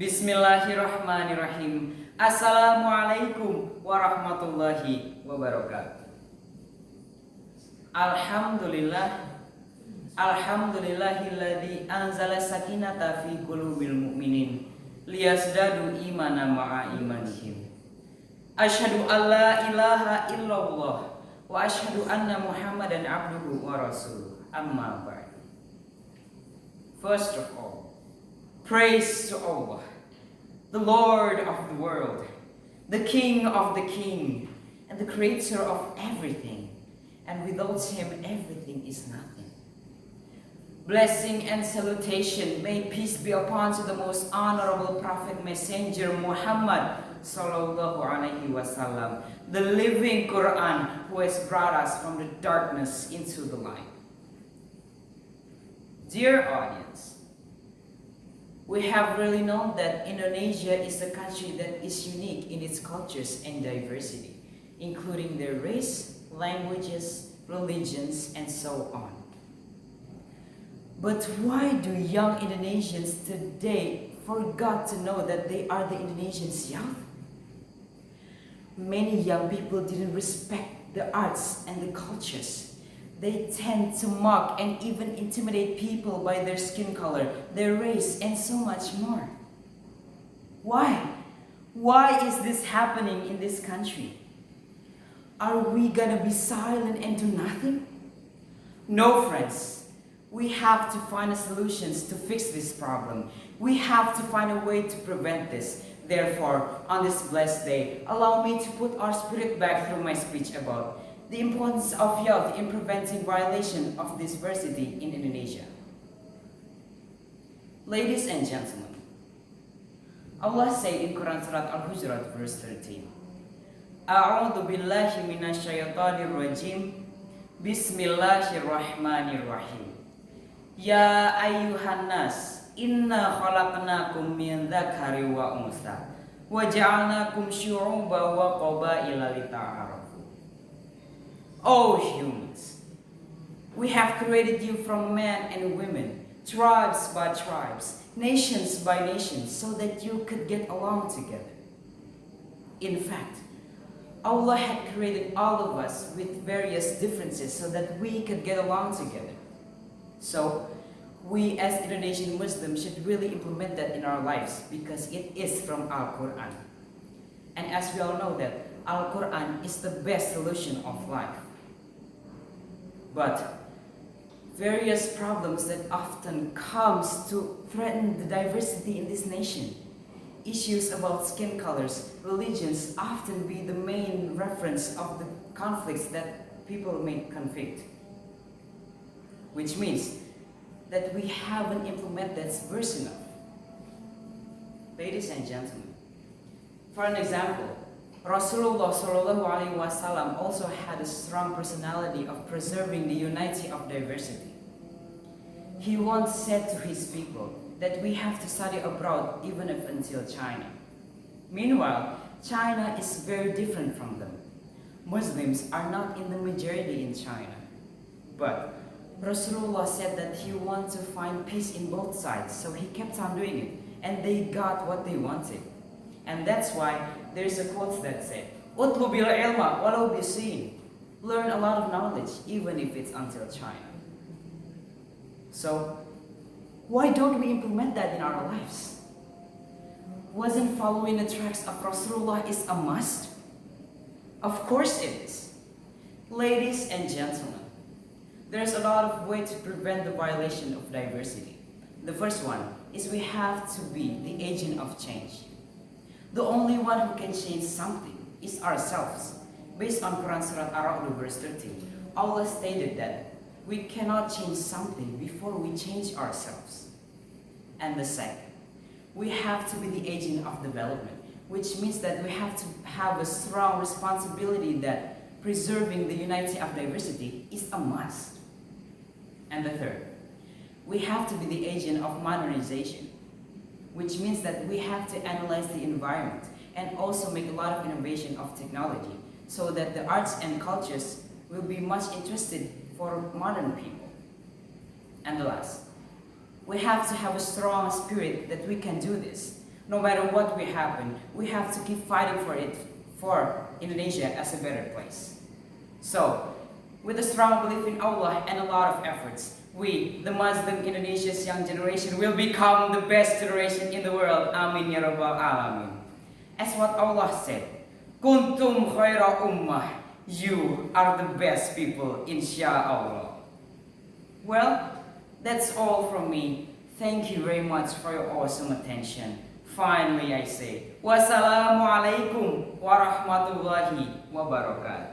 Bismillahirrahmanirrahim. Assalamualaikum warahmatullahi wabarakatuh. Alhamdulillahilladzi anzala sakinata fi qulubil mu'minin liyazdadu imana ma'a imanihim. Asyhadu an la ilaha illallah wa asyhadu anna Muhammadan abduhu wa rasuluh. Amma ba'd. First of all, praise to Allah, the Lord of the world, the King of the King, and the Creator of everything. And without Him, everything is nothing. Blessing and salutation, may peace be upon to the most honorable Prophet Messenger Muhammad sallallahu alaihi wasallam, the living Quran, who has brought us from the darkness into the light. Dear audience, we have really known that Indonesia is a country that is unique in its cultures and diversity, including their race, languages, religions, and so on. But why do young Indonesians today forgot to know that they are the Indonesians young? Many young people didn't respect the arts and the cultures. They tend to mock and even intimidate people by their skin color, their race, and so much more. Why? Why is this happening in this country? Are we gonna be silent and do nothing? No, friends. We have to find solutions to fix this problem. We have to find a way to prevent this. Therefore, on this blessed day, allow me to put our spirit back through my speech about the importance of youth in preventing violation of diversity in Indonesia. Ladies and gentlemen, Allah said in Quran Surat Al-Hujurat verse 13, A'udhu billahi minasyaitonir rajim, Bismillahirrahmanirrahim. Ya ayyuhan nas, inna khalaqnakum min dzakari wa untha, wa ja'alnakum syu'uban wa qabaila lita'arafu. O humans, we have created you from men and women, tribes by tribes, nations by nations, so that you could get along together. In fact, Allah had created all of us with various differences so that we could get along together. So, we as Indonesian Muslims should really implement that in our lives because it is from Al-Quran. And as we all know that Al-Quran is the best solution of life. But various problems that often comes to threaten the diversity in this nation. Issues about skin colors, religions often be the main reference of the conflicts that people may conflict. Which means that we haven't implemented that verse enough. Ladies and gentlemen, for an example, Rasulullah sallallahu alaihi wasallam also had a strong personality of preserving the unity of diversity. He once said to his people that we have to study abroad even if until China. Meanwhile, China is very different from them. Muslims are not in the majority in China. But Rasulullah said that he wanted to find peace in both sides, so he kept on doing it, and they got what they wanted. And that's why there's a quote that said, "Utlubil ilma walau bisin." Learn a lot of knowledge, even if it's until China. So, why don't we implement that in our lives? Wasn't following the tracks of Rasulullah is a must? Of course it is. Ladies and gentlemen, there's a lot of ways to prevent the violation of diversity. The first one is we have to be the agent of change. The only one who can change something is ourselves. Based on Quran Surat Ar-Ra'd verse 13, Allah stated that we cannot change something before we change ourselves. And the second, we have to be the agent of development, which means that we have to have a strong responsibility that preserving the unity of diversity is a must. And the third, we have to be the agent of modernization, which means that we have to analyze the environment and also make a lot of innovation of technology so that the arts and cultures will be much interested for modern people. And the last, we have to have a strong spirit that we can do this. No matter what will happen, we have to keep fighting for it, for Indonesia as a better place. So, with a strong belief in Allah and a lot of efforts, we, the Muslim Indonesia's young generation, will become the best generation in the world. Amin ya rabbal alamin. As what Allah said, Kuntum khaira ummah. You are the best people, insha'Allah. Well, that's all from me. Thank you very much for your awesome attention. Finally, I say, Wassalamualaikum warahmatullahi wabarakatuh.